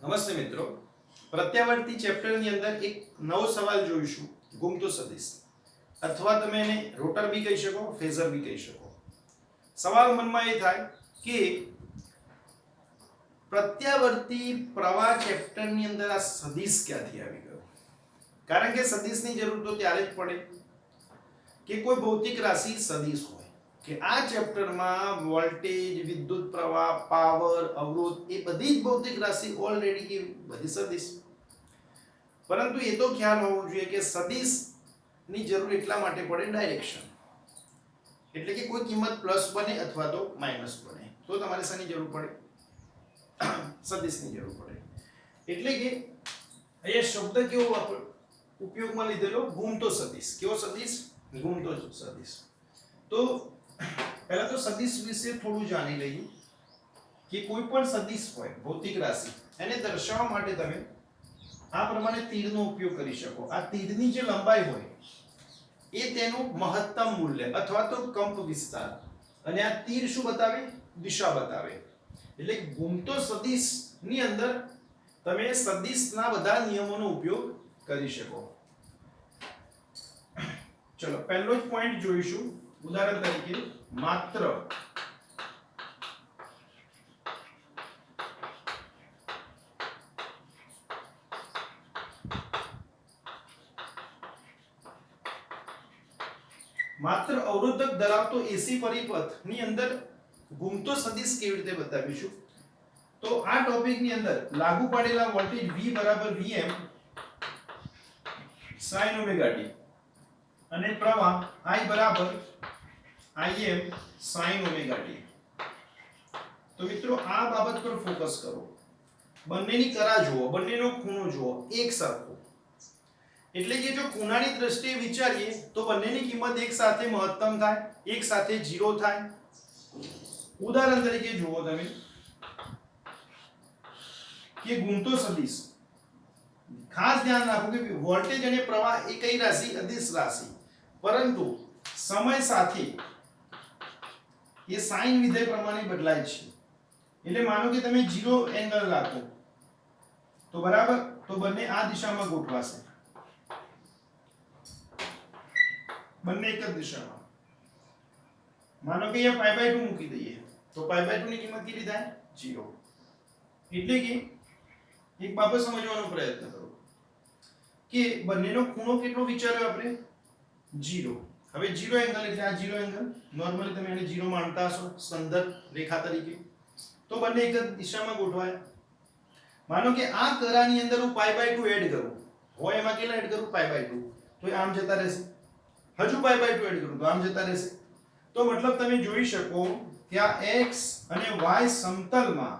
નમસ્તે મિત્રો, પ્રત્યાવર્તી ચેપ્ટરની અંદર એક નવો સવાલ જોઈશું. ગુમતો સદિશ અથવા તમે એને રોટર બી કહી શકો, ફેઝર બી કહી શકો. સવાલ મનમાં એ થાય કે પ્રત્યાવર્તી પ્રવાહ ચેપ્ટરની અંદર આ સદિશ ક્યાંથી આવી ગયો? કારણ કે સદિશની જરૂર તો ત્યારે જ પડે કે કોઈ ભૌતિક રાશિ સદિશ હોય, કે આ ચેપ્ટરમાં વોલ્ટેજ, વિદ્યુત પ્રવાહ, પાવર, અવરોધ એ બધી જ ભૌતિક રાશિ ઓલરેડી કે બધી સદિશ. પરંતુ એ તો ખ્યાલ હોવો જોઈએ કે સદિશની જરૂર એટલા માટે પડે ડાયરેક્શન, એટલે કે કોઈ કિંમત પ્લસ બને અથવા તો માઇનસ બને તો તમારે શેની જરૂર પડે? સદિશની જરૂર પડે. એટલે કે અહીંયા શબ્દ કેવો ઉપયોગમાં લીધેલો? ઘૂમતો સદિશ. કેવો સદિશ? ઘૂમતો સદિશ. તો પહેલા તો સદિશ વિશે થોડું જાણી લઈએ કે કોઈ પણ સદિશ હોય ભૌતિક રાશિ, એને દર્શાવવા માટે તમે આ પ્રમાણે તીરનો ઉપયોગ કરી શકો. આ તીરની જે લંબાઈ હોય એ તેનું મહત્તમ મૂલ્ય અથવા તો કંપ વિસ્તાર, અને આ તીર શું બતાવે? દિશા બતાવે. એટલે ઘૂમતો સદિશની અંદર તમે સદિશના બધા નિયમોનો ઉપયોગ કરી શકો. ચલો પહેલો જ પોઈન્ટ જોઈશું. ઉદાહરણ તરીકે માત્ર અવરોધક ધરાવતો એસી પરિપથની અંદર ઘૂમતો સદિશ કેવી રીતે બતાવીશું? તો આ ટોપિકની અંદર લાગુ પાડેલા વોલ્ટેજ V બરાબર Vm sin ઓમેગા t અને પ્રવાહ I બરાબર Im sin ઓમેગા t. તો મિત્રો આ બાબત પર ફોકસ કરો. બંનેની કરા જુઓ, બંનેનો ખૂણો જુઓ એક સરખો. એટલે કે જો ખૂણાની દ્રષ્ટિએ વિચારીએ તો બંનેની કિંમત એક સાથે મહત્તમ થાય, એક સાથે 0 થાય. ઉદાહરણ તરીકે જુઓ તમે કે ઘૂમતો સદિશ. ખાસ ધ્યાન રાખો કે વોલ્ટેજ અને પ્રવાહ એ કઈ રાશિ? અદિશ રાશિ. પરંતુ સમય સાથે એ સાઇન વિધેય પ્રમાણે બદલાય છે. એટલે માનો કે તમે 0 એંગલ રાખો તો બરાબર, તો બંને આ દિશામાં ગોઠવાશે, બંને એક જ દિશામાં. માનો કે અહીંયા π/2 મૂકી દઈએ તો π/2 ની કિંમત કેટલી થાય? 0. એટલે કે એક બાબત સમજવાનો પ્રયત્ન કરો કે બંનેનો ખૂણો કેટલો વિચાર્યો આપણે? 0. હવે 0 એંગલ એટલે આ 0 એંગલ, નોર્મલી તમે એને 0 માનતા હશો સંદર્ભ રેખા તરીકે. તો બંને એક જ દિશામાં ગોઠવાય. માનો કે આ કરાની અંદર હું π/2 એડ કરું, હોય એમાં કેટલા એડ કરું? π/2. તો એ આમ જતા રહેશે. હજુ π/2 એડ કરું તો આમ જતા રહેશે. તો મતલબ તમે જોઈ શકો કે આ x અને y સમતલમાં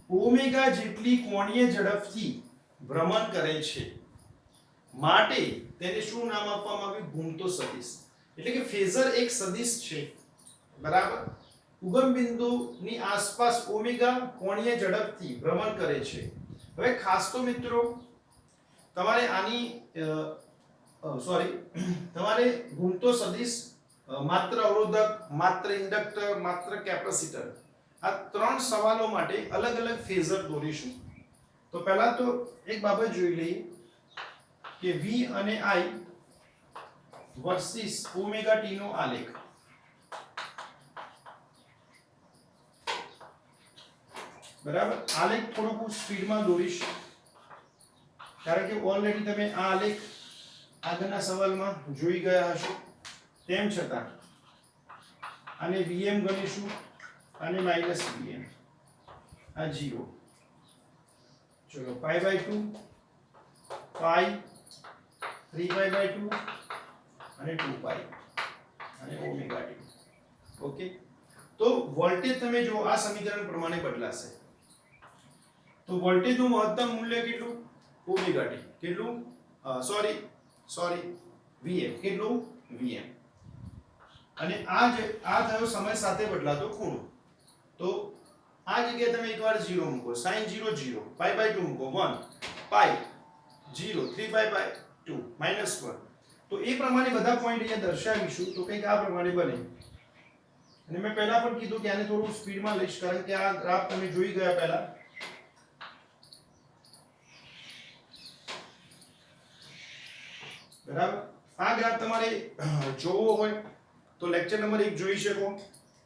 ઓમેગા જેટલી કોણીય ઝડપથી ભ્રમણ કરે છે. માટે તેને શું નામ આપવામાં આવ્યું? ઘૂમતો સદિશ. એટલે કે ફેઝર એક સદિશ છે, બરાબર. ઉગમ બિંદુની આસપાસ ઓમેગા કોણીય ઝડપથી ભ્રમણ કરે છે. હવે ખાસ તો મિત્રો તમારે આની તમારે ઘૂમતો સદિશ માત્ર અવરોધક, માત્ર ઇન્ડક્ટર, માત્ર કેપેસિટર, આ ત્રણ સવાલો માટે અલગ અલગ ફેઝર દોરીશું. તો પહેલા તો એક બાબત જોઈ લઈએ કે V અને I વર્સિસ ઓમેગા t નો આલેખ. બરાબર. આલેખ થોડુંક હું સ્પીડમાં દોરીશ કારણ કે ઓલરેડી તમે આ આલેખ આગળના સવાલમાં જોઈ ગયા હશો. તેમ છતાં આને Vm ગણીશું અને -Vm, આ 0. ચલો π/2, π, 3π/2 અને 2π અને ઓમેગા t. ઓકે. તો વોલ્ટેજ તમે જો આ સમીકરણ પ્રમાણે બદલાશે. તો વોલ્ટેજનું મહત્તમ મૂલ્ય કેટલું? Omega t. કેટલું? Vm. કેટલું? Vm. અને આ થયો સમય સાથે બદલાતો ખૂણો. તો આ જગ્યાએ તમે એકવાર 0 મૂકો, sin 0 0, π/2 મૂકો 1, π 0, 3π/2 -1. તો એ પ્રમાણે બધા પોઈન્ટ અહીંયા દર્શાવીશું તો કંઈક આ પ્રમાણે બને. અને મેં પહેલા પણ કીધું કે આને થોડું સ્પીડમાં લઈશ કારણ કે આ ગ્રાફ તમે જોઈ ગયા પહેલા બરાબર. આ ગ્રાફ તમારે જોવો હોય તો લેક્ચર નંબર 1 જોઈ શકો,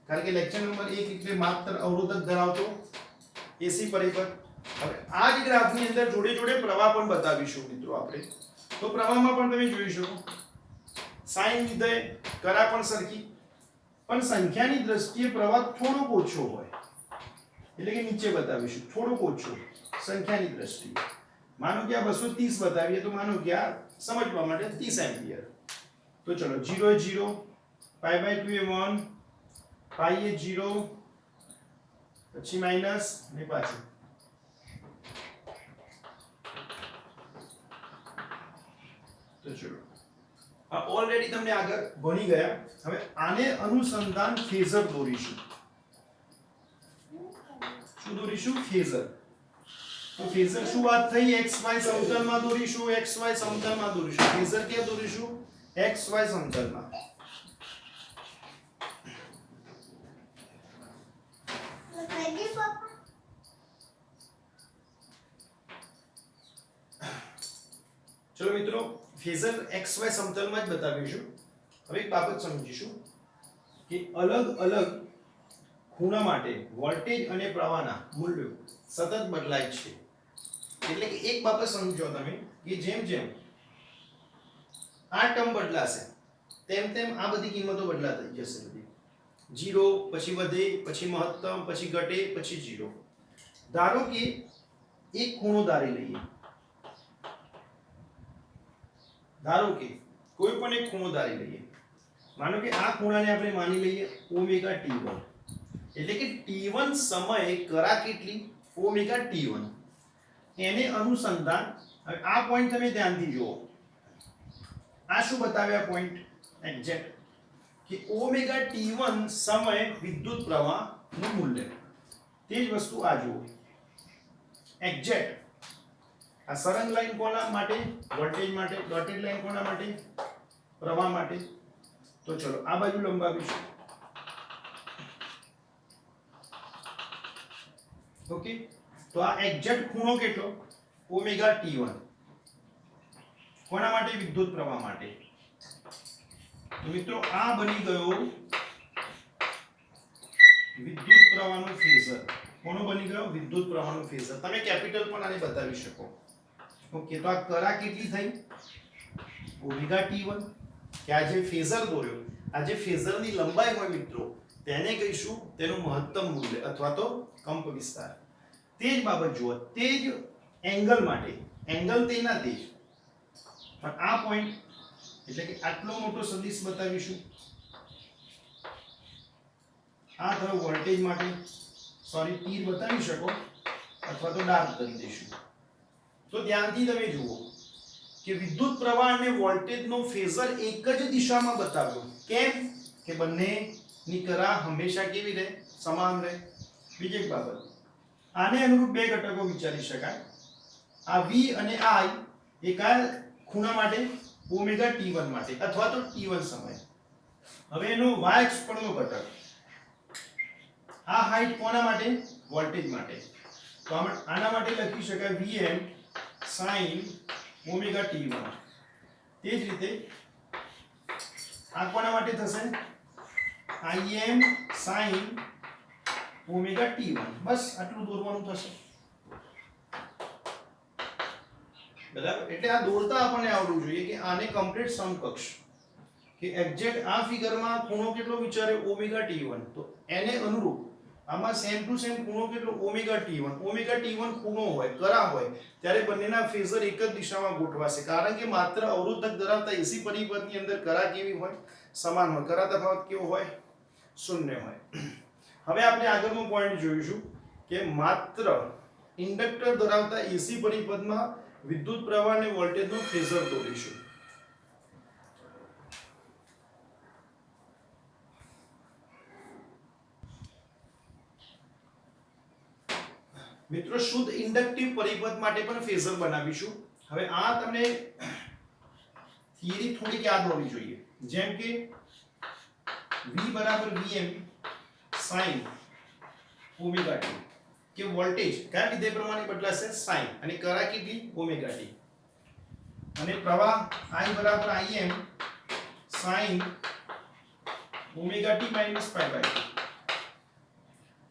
કારણ કે લેક્ચર નંબર 1 એટલે માત્ર અવરોધક ધરાવતો એસી પરિપથ. હવે આ જ ગ્રાફની અંદર જોડે જોડે પ્રવાહ પણ બતાવીશું મિત્રો આપણે. તો પ્રવાહમાં પણ તમે જોઈ શકો સાઈન વિધેય કરા પણ સરખી, પણ સંખ્યાની દ્રષ્ટિએ પ્રવાહ થોડોક ઓછો હોય, એટલે કે નીચે બતાવીશું થોડોક ઓછો સંખ્યાની દ્રષ્ટિએ. માનો કે આ 230 બતાવીએ તો માનો કે આ સમજવા માટે 30 એમ્પિયર. તો ચલો 0 એ 0, π/2 એ 1, પાઈ એ 0, પછી માઈનસ ને પાછું. તો ચલો આ ઓલરેડી તમને આગળ ભણી ગયા. હવે આને અનુસંધાન ફેઝર દોરીશું. શું દોરીશું? ફેઝર. તો ફેઝર શું વાત થઈ? xy સમતલમાં દોરીશું, xy સમતલમાં દોરીશું. ફેઝર ક્યાં દોરીશું? xy સમતલમાં. ચલો મિત્રો ફેઝર xy સમતલમાં જ બતાવીશું. હવે એક બાબત સમજીશું કે અલગ અલગ ખૂણા માટે વોલ્ટેજ અને પ્રવાહના મૂલ્યો સતત બદલાય છે. એટલે કે એક બાબત સમજો તમે કે જેમ જેમ આ ટર્મ બદલાશે તેમ તેમ આ બધી કિંમતો બદલાતી જશે. બધી 0 પછી વધે, પછી મહત્તમ, પછી ઘટે, પછી 0. ધારો કે એક ખૂણો ધારી લઈએ. ધારો કે કોઈ પણ એક ખૂણો ધારી લઈએ. માનો કે આ ખૂણાને આપણે માની લઈએ ઓમેગા t1. એટલે કે t1 સમયે કરા કેટલી? Omega t1. એને અનુસંધાન. હવે આ પોઈન્ટ તમે ધ્યાનથી જુઓ. આ શું બતાવ્યા પોઈન્ટ? એક્ઝેક્ટ કે ઓમેગા t1 સમયે વિદ્યુત પ્રવાહનું મૂલ્ય. તે જ વસ્તુ આ જુઓ એક્ઝેક્ટ. આ સળંગ લાઈન કોના માટે? વોલ્ટેજ માટે. ડોટેડ લાઈન કોના માટે? પ્રવાહ માટે. તો ચલો આ બાજુ લંબાવીશું. ઓકે, તો આ એક્ઝેક્ટ ખૂણો કેટલો? Omega t1. કોના માટે? વિદ્યુત પ્રવાહ માટે. તો મિત્રો આ બની ગયો વિદ્યુત પ્રવાહનો ફેઝર. કોનો બની ગયો? વિદ્યુત પ્રવાહનો ફેઝર. તમે કેપિટલ પણ આને બતાવી શકો. ઓકે, તો આ કરા કેટલી થઈ? Omega t1. કે આ જે ફેઝર દોર્યો, આ જે ફેઝરની લંબાઈ હોય મિત્રો, તેને કહીશું તેનું મહત્તમ મૂલ્ય અથવા તો કંપ વિસ્તાર. તે જ બાબત જુઓ, તે જ એંગલ માટે, એંગલ તેના તે જ, પણ આ પોઈન્ટ એટલે કે આટલો મોટો સદિશ બતાવીશું. આ થયો વોલ્ટેજ માટે, સોરી તીર બતાવી શકો અથવા તો ડાર્ક કરી દઈશું. તો ધ્યાનથી તમે જુઓ કે વિદ્યુત પ્રવાહ અને વોલ્ટેજનો ફેઝર એક જ દિશામાં બતાવ્યો. કેમ? કે બંનેની કરા હંમેશા કેવી રહે? સમાન રહે. બીજી એક બાબત, આને અનુરૂપ બે ઘટકો વિચારી શકાય. આ v અને i એ કયા ખૂણા માટે? ઓમેગા t1 માટે અથવા તો t1 સમય. હવે એનો y અક્ષ પરનો ઘટક, આ હાઈટ કોના માટે? વોલ્ટેજ માટે. તો આના માટે લખી શકાય vm sin ઓમેગા t1. તે જ રીતે આ કોના માટે થશે? im sin omega t1. બસ આટલું દોરવાનું થશે. બરાબર. એટલે આ દોરતા આપણને આવડવું જોઈએ કે આને કમ્પ્લીટ સમકક્ષ, કે એક્ઝેક્ટ આ ફિગરમાં ખૂણો કેટલો વિચારે? Omega t1. તો એને અનુરૂપ આમાં સેમ ટુ સેમ ખૂણો કેટલો? Omega t1. ઓમેગા t1 ખૂણો હોય, કરા હોય, ત્યારે બંનેના ફેઝર એક જ દિશામાં ગોઠવાશે. કારણ કે માત્ર અવરોધક ધરાવતા એસી પરિપથની અંદર કરા કેવી હોય? સમાન હોય. કરા તફાવત કેવો હોય? શૂન્ય હોય. હવે આપણે આગળનો પોઈન્ટ જોઈશું કે માત્ર ઇન્ડક્ટર ધરાવતા એસી પરિપથમાં વિદ્યુત પ્રવાહ અને વોલ્ટેજનો ફેઝર દોરીશું. મિત્રો શુદ્ધ ઇન્ડક્ટિવ પરિપથ માટે પણ ફેઝર બનાવીશું. હવે આ તમને થિયરી થોડીક યાદ હોવી જોઈએ. જેમ કે v બરાબર vm sin ઓમેગા t. કે વોલ્ટેજ કયા વિધેય પ્રમાણે બદલાશે? sin. અને કરા કેટલી? Omega t. અને પ્રવાહ I બરાબર Im sin omega t minus pi by 2.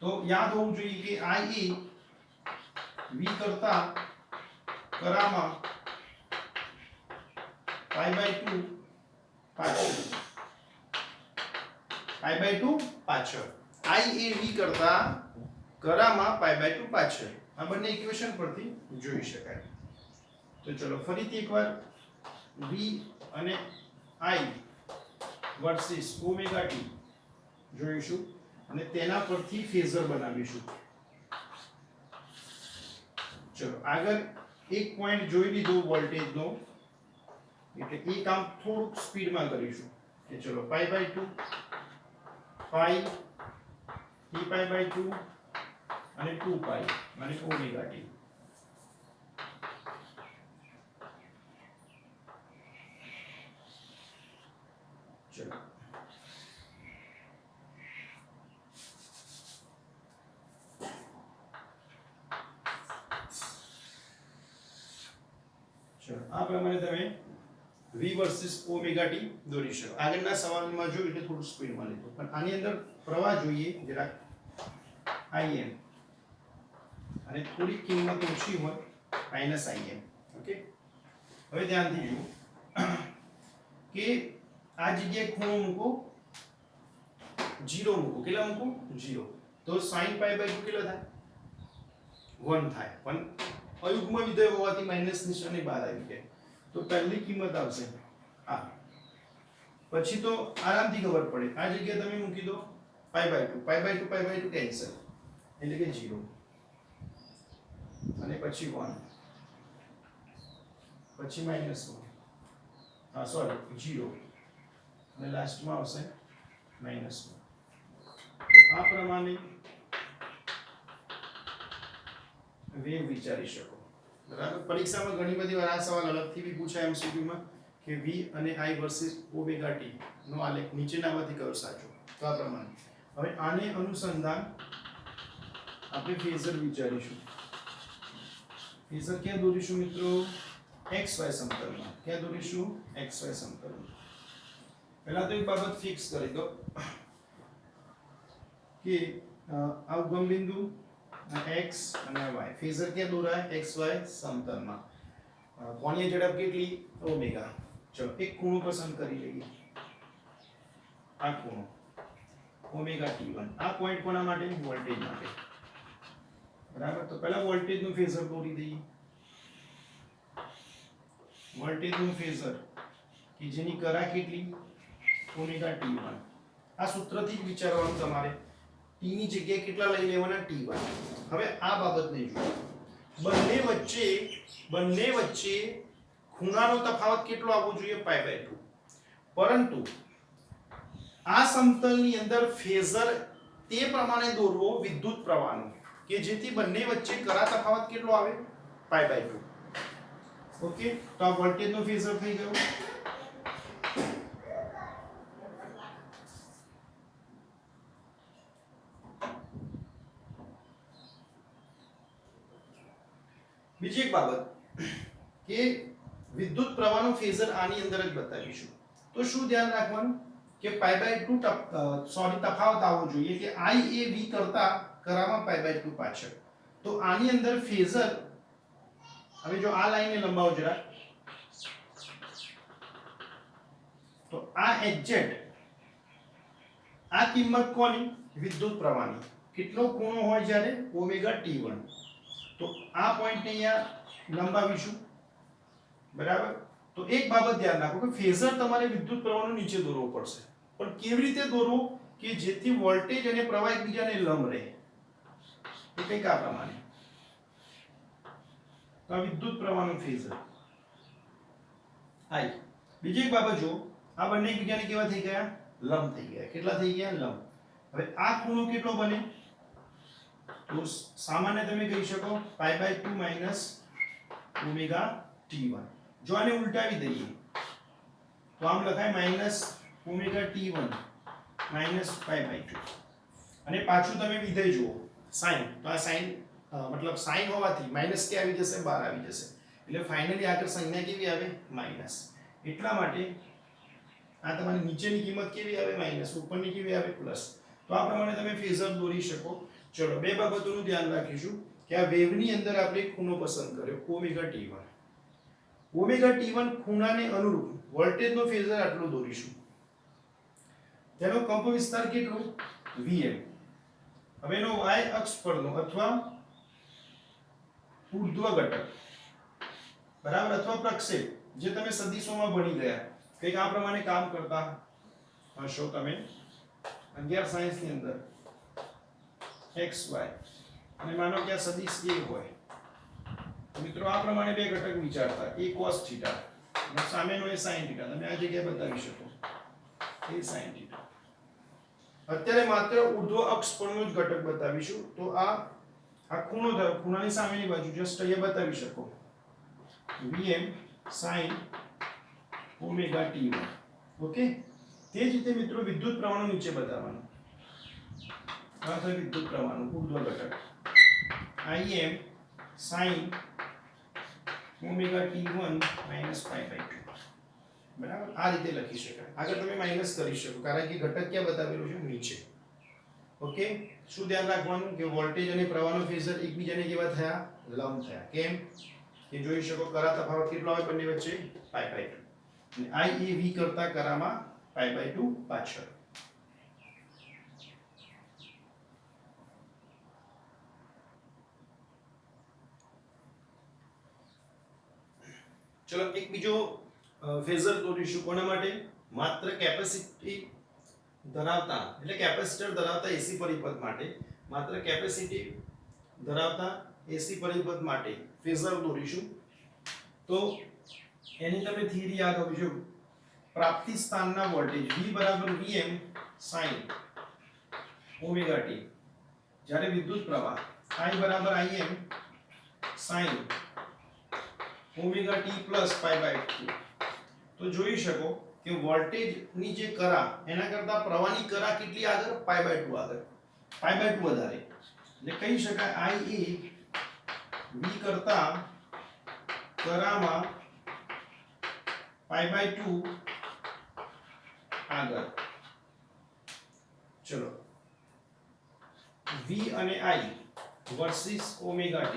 તો યાદ હોવું જોઈએ કે I એ v કરતા કરામાં પાઈ બાય 2 પાછળ, પાઈ બાય 2 પાછળ. I એ v કરતા કરામાં પાઈ બાય 2 પાછળ. આ બંને ઇક્વેશન પરથી જોઈ શકાય. તો ચલો ફરીથી એકવાર v અને I વર્સિસ ઓમેગા t જોઈશું અને તેના પરથી ફેઝર બનાવીશું. ચલો આગળ એક પોઈન્ટ જોઈ લીધો વોલ્ટેજનો, એટલે એ કામ થોડુંક સ્પીડમાં કરીશું. કે ચલો pi by 2 pi t pi by 2 અને 2 પાઈ અને ઓમેગા t. ચલો આ પ્રમાણે તમે v વર્સિસ ઓમેગા t દોરી શકો. આગળના સવાલમાં જોયું એટલે થોડું સ્પીડમાં લીધું, પણ આની અંદર પ્રવાહ જોઈએ જરાક Im અને થોડી કિંમત ઓછી હોય -Im. ઓકે, હવે ધ્યાનથી જુઓ કે આ જગ્યાએ ખૂણો મૂકો 0 મૂકો. કેટલા મૂકો? 0. તો sin પાઈ બાય 2 કેટલા થાય? 1 થાય. પણ અયુગ્મ વિધેય હોવાથી માઈનસ નિશાની બહાર આવી જાય. તો પહેલી કિંમત આવશે આ. પછી તો આરામથી ખબર પડે. આ જગ્યાએ તમે મૂકી દો pi by 2. Pi by 2 pi by 2 cancel, એટલે કે 0. અને પછી 1, પછી -1, હા સોરી 0, અને લાસ્ટમાં આવશે -1. તો આ પ્રમાણે વેવ વિચારી શકો. બરાબર. પરીક્ષામાં ઘણી બધી વાર આ સવાલ અલગથી બી પૂછાય MCQ માં કે v અને I વર્સિસ ઓમેગા t નો આલેખ નીચેનામાંથી કયો સાચો. તો આ પ્રમાણે હવે આને અનુસંધાન આપણે ફેઝર વિચારીશું. ફેઝર ક્યાં દોરીશું મિત્રો? XY સમતલમાં. ક્યાં દોરીશું? XY સમતલમાં. પહેલા તો એક બાબત ફિક્સ કરી દો કે આ ઉગમ બિંદુ x અને y ફેઝર ક્યાં દોરાય? XY સમતલમાં. કોણીય ઝડપ કેટલી? ઓમેગા. ચલો એક ખૂણો પસંદ કરી લઈએ. આ ખૂણો ઓમેગા t1. આ પોઈન્ટ કોના માટે? વોલ્ટેજ માટે. બરાબર. તો પહેલા વોલ્ટેજ નું ફેઝર દોરી દઈએ. વોલ્ટેજ નું ફેઝર કે જેની કરા કેટલી? Omega t1. આ સૂત્રથી જ વિચારવાનું તમારે. t ની જગ્યાએ કેટલા લઈ લેવાના? t1. હવે આ બાબતને જુઓ. બંને વચ્ચે ખૂણાનો તફાવત કેટલો આવવો જોઈએ? Pi by 2. પરંતુ આ સમતલની અંદર ફેઝર તે પ્રમાણે દોરવો વિદ્યુત પ્રવાહનો કે જેથી બંને વચ્ચે કરા તફાવત કેટલો આવે? પાઈ બાય 2. ઓકે, તો આ વોલ્ટેજ નો ફેઝર થઈ ગયો. બીજી એક બાબત કે વિદ્યુત પ્રવાહનો ફેઝર આની અંદર જ બતાવીશું. તો શું ધ્યાન રાખવાનું કે પાઈ બાય 2 તફાવત આવવો જોઈએ કે I એ v કરતા કરામાં પાઈ બાય 2 પાછળ. તો આની અંદર ફેઝર, હવે જો આ લાઈનને લંબાવો જરા, તો આ એક્ઝેક્ટ આ કિંમત કોની? વિદ્યુત પ્રવાહની. કેટલો ખૂણો હોય જ્યારે? Omega t1. તો આ પોઈન્ટને અહીંયા લંબાવીશું. બરાબર. તો એક બાબત ધ્યાન રાખો કે ફેઝર તમારે વિદ્યુત પ્રવાહનો નીચે દોરવો પડશે. પણ કેવી રીતે દોરવો કે જેથી વોલ્ટેજ અને પ્રવાહ એકબીજાને લંબ રહે. એટલે કે આ પ્રમાણે. તો આ વિદ્યુત પ્રવાહનો ફેઝર I. બીજી એક બાબત જો, આ બંને એકબીજાને કેવા થઈ ગયા? લંબ થઈ ગયા. કેટલા થઈ ગયા? લંબ. હવે આ ખૂણો કેટલો બને? તો સામાન્ય તમે કહી શકો પાઈ બાય 2 માઈનસ ઓમેગા t1. જો આને ઉલટાવી દઈએ તો આમ લખાય minus omega t1 minus pi by 2. અને પાછું તમે વિધેય જુઓ sin. તો આ sin મતલબ sin હોવાથી માઈનસ કે આવી જશે? બહાર આવી જશે. એટલે ફાઇનલી આગળ સંજ્ઞા કેવી આવે માઈનસ. એટલા માટે આ તમારી નીચેની કિંમત કેવી આવે માઈનસ, ઉપરની કેવી આવે પ્લસ. તો આ પ્રમાણે તમે ફેઝર દોરી શકો. ચલો બે બાબતોનું ધ્યાન રાખીશું કે આ વેવની અંદર આપણે ખૂણો પસંદ કર્યો ઓમેગા t1. ઓમેગા t1 ખૂણાને અનુરૂપ વોલ્ટેજનો ફેઝર આટલો દોરીશું. તેનો કંપ વિસ્તાર કેટલો vm. હવે એનો y અક્ષ પરનો અથવા ઉર્ધ્વ ઘટક બરાબર અથવા પ્રક્ષેપ જે તમે સદિશોમાં ભણી ગયા કંઈક આ પ્રમાણે કામ કરતા હશો તમે 11 સાયન્સ ની અંદર xy અને માનો કે આ સદિશ a હોય તો મિત્રો આ પ્રમાણે બે ઘટક વિચારતા a cos θ અને સામેનો એ sin θ. તમે આ જગ્યાએ બતાવી શકો a sin θ. અત્યારે માત્ર ઉર્ધ્વ અક્ષ પરનો જ ઘટક બતાવીશું. તો આ ખૂણો થયો, ખૂણાની સામેની બાજુ જસ્ટ અહીંયા બતાવી શકો vm sin omega t1. Okay. તે જ રીતે મિત્રો વિદ્યુત પ્રવાહનો નીચે બતાવવાનો. આ થયું વિદ્યુત પ્રવાહનો ઉર્ધ્વ ઘટક im sin omega t1 minus pi by 2. બરાબર આ રીતે લખી શકાય. આગળ તમે માઈનસ કરી શકો કારણ કે ઘટક ક્યાં બતાવેલું છે નીચે. ઓકે. શું ધ્યાન રાખવાનું કે વોલ્ટેજ અને પ્રવાહનો ફેઝર એકબીજાને કેવા થયા લંબ થયા. કેમ કે જોઈ શકો કરા તફાવત કેટલો આવે બંને વચ્ચે pi by 2 અને i એ v કરતા કરામાં pi by 2 પાછળ. ચલો એક બીજો ફેઝર દોરીશું. કોના માટે? માત્ર કેપેસિટી ધરાવતા એટલે કેપેસિટર ધરાવતા એસી પરિપથ માટે, માત્ર કેપેસિટી ધરાવતા એસી પરિપથ માટે ફેઝર દોરીશું. તો એની તમે થિયરી યાદ હોવી જોઈએ. પ્રાપ્તિ સ્થાનના વોલ્ટેજ v બરાબર vm sin ઓમેગા t. જ્યારે વિદ્યુત પ્રવાહ i બરાબર im sin omega t plus pi by 2. તો જોઈ શકો કે વોલ્ટેજ ની જે કરા એના કરતા પ્રવાહની કરા કેટલી આગળ pi by 2 આગળ, pi by 2 વધારે. એટલે કહી શકાય i એ v કરતા કરામાં pi by 2 આગળ. ચલો v અને i versus omega t.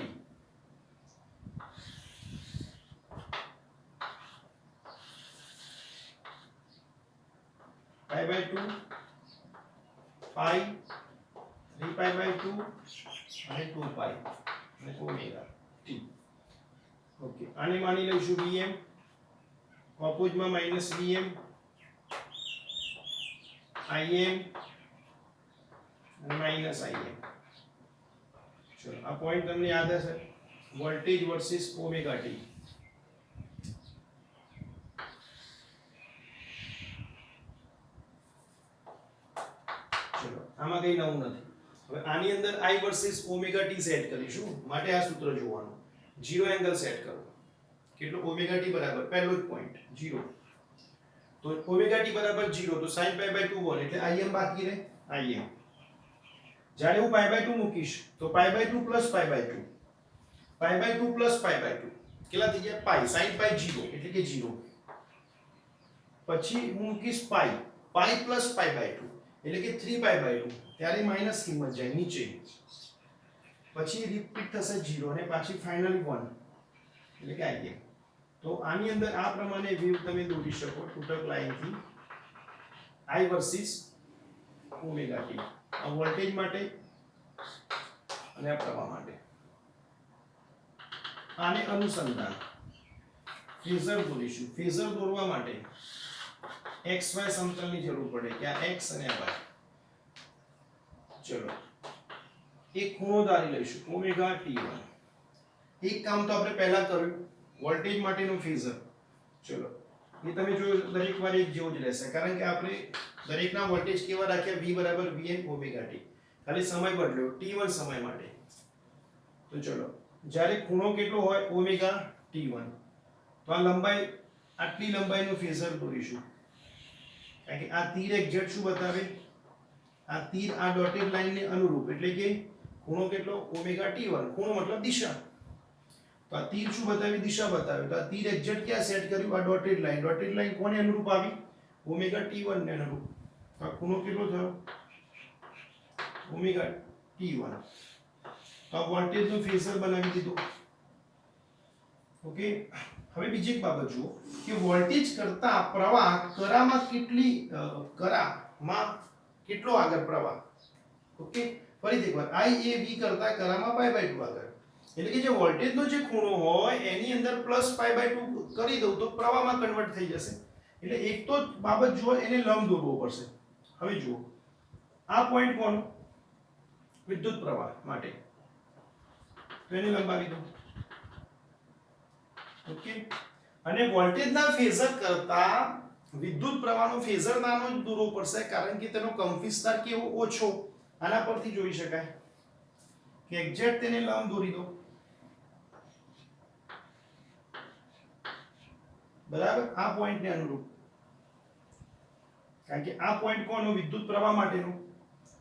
pi by 2 pi 3 pi by 2 અને 2 pi અને ઓમેગા t. ઓકે. આને માની લઈશું vm, ઓપોઝિટમાં માઈનસ vm, im અને માઈનસ im. ચલો આ પોઈન્ટ તમને યાદ હશે વોલ્ટેજ વર્સિસ ઓમેગા t. આમાં કઈ નવું નથી. હવે આની અંદર i versus omega t set કરીશું. માટે આ સૂત્ર જોવાનું. 0 એંગલ સેટ કરો. કેટલો ઓમેગા t બરાબર પહેલો જ પોઈન્ટ 0. તો ઓમેગા t બરાબર 0 તો sin pi by 2 1 એટલે im બાકી રહે im. જ્યારે હું pi by 2 મૂકીશ તો pi by 2 plus pi by 2, pi by 2 plus pi by 2 કેટલા થઈ ગયા pi, sin pi 0 એટલે કે 0. પછી હું મૂકીશ pi plus pi by 2 એટલે કે 3 pi by 2. ત્યારે માઈનસ કિંમત જાય નીચે. પછી રિપીટ થશે 0 અને પાછી ફાઇનલી 1 એટલે કે im. તો આની અંદર આ પ્રમાણે વેવ તમે દોરી શકો તૂટક લાઈનથી i વર્સિસ ઓમેગા t. આ વોલ્ટેજ માટે અને આ પ્રવાહ માટે. આને અનુસંધાન ફેઝર દોરીશું. ફેઝર દોરવા માટે xy સમતલની જરૂર પડે કે આ x અને આ y. ચલો એક ખૂણો ધારી લઈશું ઓમેગા t1. એક કામ તો આપણે પહેલા કર્યું વોલ્ટેજ માટેનું ફેઝર. ચલો એ તમે જોયું દરેક વાર એક જેવું જ રહેશે કારણ કે આપણે દરેકના વોલ્ટેજ કેવા રાખ્યા v બરાબર vm ઓમેગા t. ખાલી સમય બદલ્યો t1 સમય માટે. તો ચલો જ્યારે ખૂણો કેટલો હોય ઓમેગા t1 તો આ લંબાઈ આટલી લંબાઈનું ફેઝર દોરીશું. કારણ કે આ તીર એક્ઝેક્ટ શું બતાવે? આ તીર આ ડોટેડ લાઈનને અનુરૂપ એટલે કે ખૂણો કેટલો ઓમેગા t1. ખૂણો મતલબ દિશા. તો આ તીર શું બતાવ્યું? દિશા બતાવ્યું. તો આ તીર એક્ઝેક્ટ ક્યાં સેટ કર્યું? આ ડોટેડ લાઈન કોને અનુરૂપ આવી? ઓમેગા t1 ને અનુરૂપ. તો આ ખૂણો કેટલો થયો? Omega t1. તો આ વોલ્ટેજ નું ફેઝર બનાવી દીધું. ઓકે. હવે બીજી એક બાબત જુઓ કે વોલ્ટેજ કરતા પ્રવાહ કરામાં કેટલો આગળ પ્રવાહ. ઓકે. ફરીથી એકવાર I એ V કરતા કરામાં π/2 આગળ. એટલે કે જે વોલ્ટેજ નો જે ખૂણો હોય એની અંદર +π/2 કરી દઉં તો પ્રવાહમાં કન્વર્ટ થઈ જશે. એટલે એક તો બાબત જુઓ, એને લંબ દોરવો પડશે. હવે જુઓ આ પોઈન્ટ કોનો? વિદ્યુત પ્રવાહ માટે. તો એને લંબાવી દો. ઓકે. અને વોલ્ટેજના ફેઝર કરતા વિદ્યુત પ્રવાહનો ફેઝર નાનો જ દોરવો પડશે, કારણ કે તેનો કંપવિસ્તાર કેવો? ઓછો. આના પરથી જોઈ શકાય કે એક્ઝેક્ટ તેને લંબ દોરી દો. બરાબર. આ પોઈન્ટને અનુરૂપ, કારણ કે આ પોઈન્ટ કોનો? વિદ્યુત પ્રવાહ માટેનો.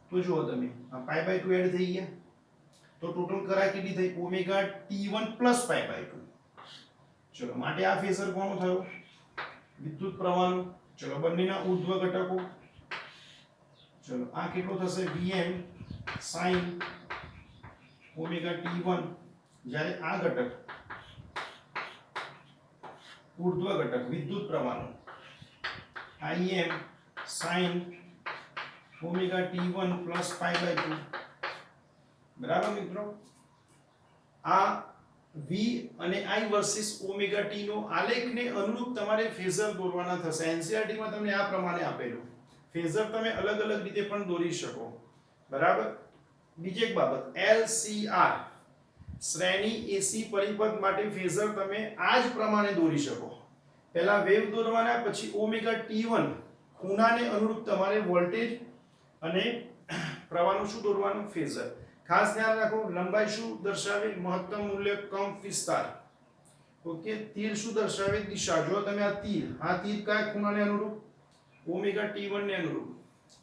તો જુઓ તમે આ π/2 એડ થઈ ગયા તો ટોટલ કરા કેટલી થઈ? Omega t1 + π/2. ચલો, માટે આ ફેઝર કોનો થયો? વિદ્યુત પ્રવાહનો. ચલો, બંનેના ઉર્ધ્વ ઘટકો. ચલો, આ કેટલો થશે? Vm sin omega t1. જ્યારે આ ઘટક ઉર્ધ્વ ઘટક વિદ્યુત પ્રવાહનો Im sin ઓમેગા t1 + π/2. બરાબર મિત્રો. આ v અને I વર્સિસ ઓમેગા t નો આલેખને અનુરૂપ તમારે ફેઝર દોરવાના થશે. એનસીઈઆરટી માં તમને આ પ્રમાણે આપેલું. ફેઝર તમે અલગ અલગ રીતે પણ દોરી શકો. બરાબર. બીજી એક બાબત, LCR શ્રેણી AC પરિપથ માટે ફેઝર તમે આ જ પ્રમાણે દોરી શકો. પહેલા વેવ દોરવાના, પછી ઓમેગા t1 ખૂણાને અનુરૂપ તમારે વોલ્ટેજ અને પ્રવાહનું શું દોરવાનું? ફેઝર. ખાસ ધ્યાન રાખો, લંબાઈ શું દર્શાવે? મહત્તમ મૂલ્ય કંપ વિસ્તાર. ઓકે. તીર શું દર્શાવે? દિશા. જો તમે આ તીર કયા ખૂણાને અનુરૂપ? ઓમેગા t1 ને અનુરૂપ.